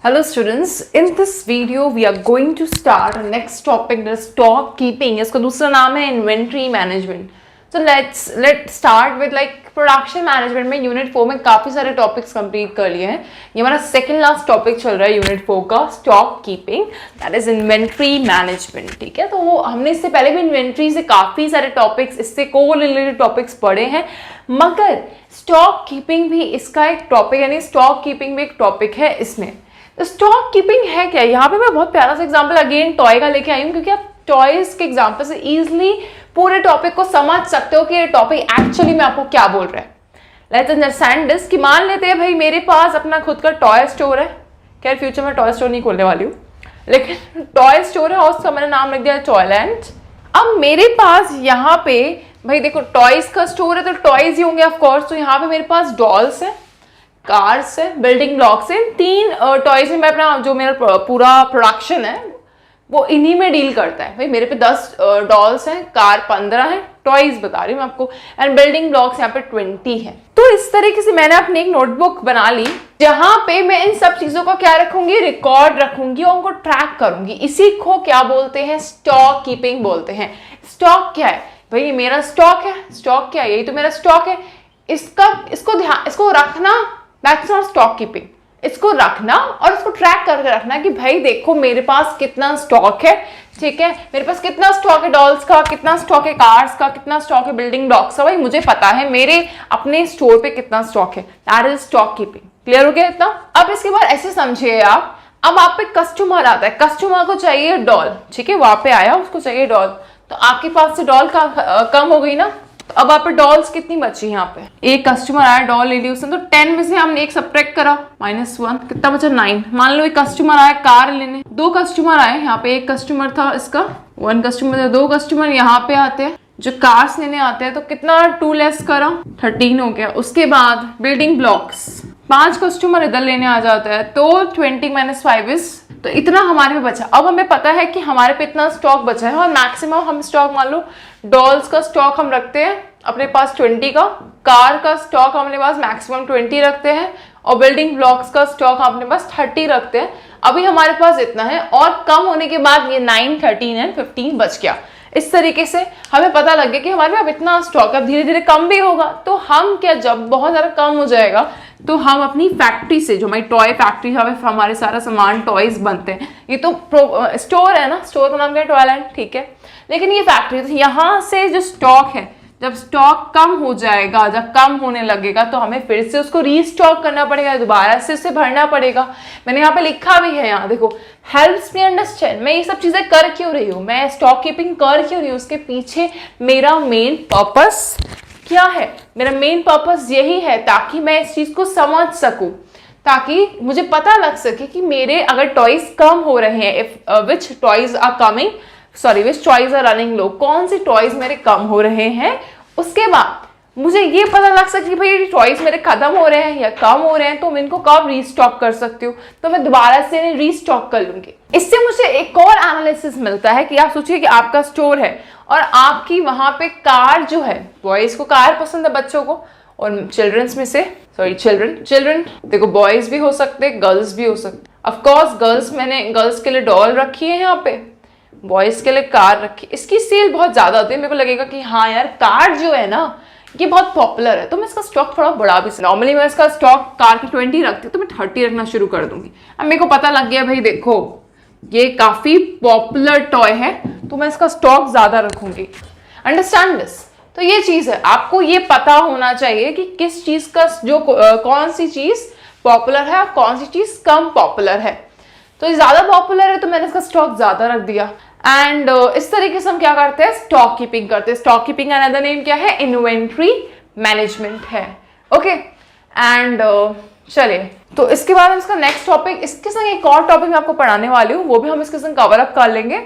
Hello students, in this video we are going to start our next topic, the stock keeping. इसका दूसरा नाम है inventory management. So let's start with like production management में unit 4 में काफ़ी सारे topics complete कर लिए हैं. ये हमारा second last topic चल रहा है unit 4 का stock keeping, that is inventory management. ठीक है, तो वो हमने इससे पहले भी inventory से काफ़ी सारे topics, इससे co-related topics पढ़े हैं, मगर स्टॉक कीपिंग भी इसका एक टॉपिक, यानी स्टॉक कीपिंग भी एक टॉपिक है इसमें. तो स्टॉक कीपिंग है क्या? यहाँ पे मैं बहुत प्यारा सा एग्जांपल अगेन टॉय का लेके आई हूँ, क्योंकि आप टॉयज के एग्जांपल से इजीली पूरे टॉपिक को समझ सकते हो कि ये टॉपिक एक्चुअली में आपको क्या बोल रहा है. लेट्स अंडरस्टैंड दिस कि मान लेते हैं भाई मेरे पास अपना खुद का टॉय स्टोर है. खैर फ्यूचर में टॉय स्टोर नहीं खोलने वाली हूँ, लेकिन टॉय स्टोर है और उसका मैंने नाम रख दिया है टॉयलैंड. अब मेरे पास यहाँ पे भाई देखो टॉयज का स्टोर है तो टॉयज ही होंगे ऑफ कोर्स. तो यहाँ पे मेरे पास डॉल्स है, कार्स है, बिल्डिंग ब्लॉक्स है. तीन टॉयज में मैं अपना जो मेरा पूरा प्रोडक्शन है वो इन्हीं में डील करता है. भाई मेरे पे 10 डॉल्स हैं, कार 15 है, टॉयज बता रही हूँ मैं आपको, एंड बिल्डिंग ब्लॉक्स यहाँ पे 20 है. तो इस तरीके से मैंने अपनी एक नोटबुक बना ली जहां पे मैं इन सब चीजों का क्या रखूंगी, रिकॉर्ड रखूंगी और उनको ट्रैक करूंगी. इसी को क्या बोलते हैं? स्टॉक कीपिंग बोलते हैं. स्टॉक क्या है भाई? ये मेरा स्टॉक है. स्टॉक क्या है? यही तो मेरा स्टॉक है. इसको रखना, दैट्स नॉट स्टॉक कीपिंग. इसको रखना और इसको ट्रैक करके रखना कि भाई देखो मेरे पास कितना स्टॉक है. ठीक है, मेरे पास कितना स्टॉक है डॉल्स का, कितना स्टॉक है कार्स का, कितना स्टॉक है बिल्डिंग ब्लॉक्स का. भाई मुझे पता है मेरे अपने स्टोर पे कितना स्टॉक है. That is stock keeping. Clear हो गया इतना? अब इसके बाद ऐसे समझिए आप, अब आप पे कस्टमर आता है, कस्टमर को चाहिए डॉल. ठीक है, वहां पे आया, उसको चाहिए डॉल, तो आपके पास से डॉल कम हो गई ना. तो अब आप पे डॉल्स कितनी बची यहाँ पे? एक कस्टमर आया, डॉल ले ली उसने, तो 10 में से हमने एक सब्ट्रैक्ट करा, -1, कितना बचा? 9. मान लो एक कस्टमर आया कार लेने, 2 कस्टमर आए. यहाँ पे एक कस्टमर था, इसका 1 कस्टमर, 2 कस्टमर यहाँ पे आते हैं जो कार्स लेने आते हैं. तो कितना 2 लेस करा, 13 हो गया. उसके बाद बिल्डिंग ब्लॉक्स, 5 कस्टमर इधर लेने आ जाता है, तो 20 - 5 इज, तो इतना हमारे पे बचा. अब हमें पता है कि हमारे पे इतना स्टॉक बचा है और मैक्सिमम हम स्टॉक, मान लो डॉल्स का स्टॉक हम रखते हैं अपने पास 20 का, कार का स्टॉक अपने पास मैक्सिमम 20 रखते हैं, और बिल्डिंग ब्लॉक्स का स्टॉक अपने पास 30 रखते हैं. अभी हमारे पास इतना है और कम होने के बाद ये 9, 13 एंड 15 बच गया. इस तरीके से हमें पता लग गया कि हमारे पास इतना स्टॉक अब धीरे धीरे कम भी होगा. तो हम क्या, जब बहुत ज़्यादा कम हो जाएगा तो हम अपनी फैक्ट्री से, जो हमारी टॉय फैक्ट्री है, हमारे सारा सामान टॉयज बनते हैं, ये तो स्टोर है ना, स्टोर का नाम क्या है? टॉयलैंड. ठीक है, लेकिन ये फैक्ट्री, तो यहाँ से जो स्टॉक है, जब स्टॉक कम हो जाएगा, जब कम होने लगेगा, तो हमें फिर से उसको रीस्टॉक करना पड़ेगा, दोबारा से उसे भरना पड़ेगा. मैंने यहाँ पे लिखा भी है, यहाँ देखो, हेल्प्स मी अंडरस्टैंड. मैं ये सब चीजें कर क्यों रही हूँ, मैं स्टॉक कीपिंग कर क्यों रही हूँ, उसके पीछे मेरा मेन पर्पस क्या है? मेरा मेन पर्पस यही है ताकि मैं इस चीज को समझ सकूं, ताकि मुझे पता लग सके कि मेरे अगर टॉयज कम हो रहे हैं, which toys are coming, sorry which toys are running low, कौन से टॉयज मेरे कम हो रहे हैं. उसके बाद मुझे ये पता लग सके कि भाई टॉयज मेरे खत्म हो रहे हैं या कम हो रहे हैं, तो मैं इनको कब रीस्टॉक कर सकती हूँ, तो मैं दोबारा से इन्हें रीस्टॉक कर लूंगी. इससे मुझे एक और एनालिसिस मिलता है कि आप सोचिए कि आपका स्टोर है और आपकी वहां पे कार जो है, बॉयज को कार पसंद है बच्चों को, और चिल्ड्रंस में से, सॉरी चिल्ड्रन देखो, बॉयज भी हो सकते, गर्ल्स भी हो सकते. ऑफकोर्स गर्ल्स, मैंने गर्ल्स के लिए डॉल रखी है यहाँ पे, बॉयज के लिए कार रखी. इसकी सेल बहुत ज्यादा होती है, मेरे को लगेगा कि हाँ यार कार जो है ना ये बहुत पॉपुलर है, तो मैं इसका स्टॉक थोड़ा बढ़ा भी. नॉर्मली मैं इसका स्टॉक कार की 20 रखती हूँ, तो मैं 30 रखना शुरू कर दूंगी. अब मेरे को पता लग गया भाई देखो ये काफी पॉपुलर टॉय है, तो मैं इसका स्टॉक ज्यादा रखूंगी. Understand this? तो ये चीज है, आपको ये पता होना चाहिए कि किस चीज का जो कौन सी चीज पॉपुलर है और कौन सी चीज कम पॉपुलर है. तो ये ज्यादा पॉपुलर है तो मैंने इसका स्टॉक ज्यादा रख दिया. एंड इस तरीके से हम क्या करते हैं? स्टॉक कीपिंग करते हैं. स्टॉक कीपिंग का अनदर नेम क्या है? इन्वेंट्री मैनेजमेंट है. ओके, एंड चलिए, तो इसके बाद हम इसका नेक्स्ट टॉपिक, इसके संग एक और टॉपिक मैं आपको पढ़ाने वाली हूँ, वो भी हम इसके संग कवर अप कर लेंगे.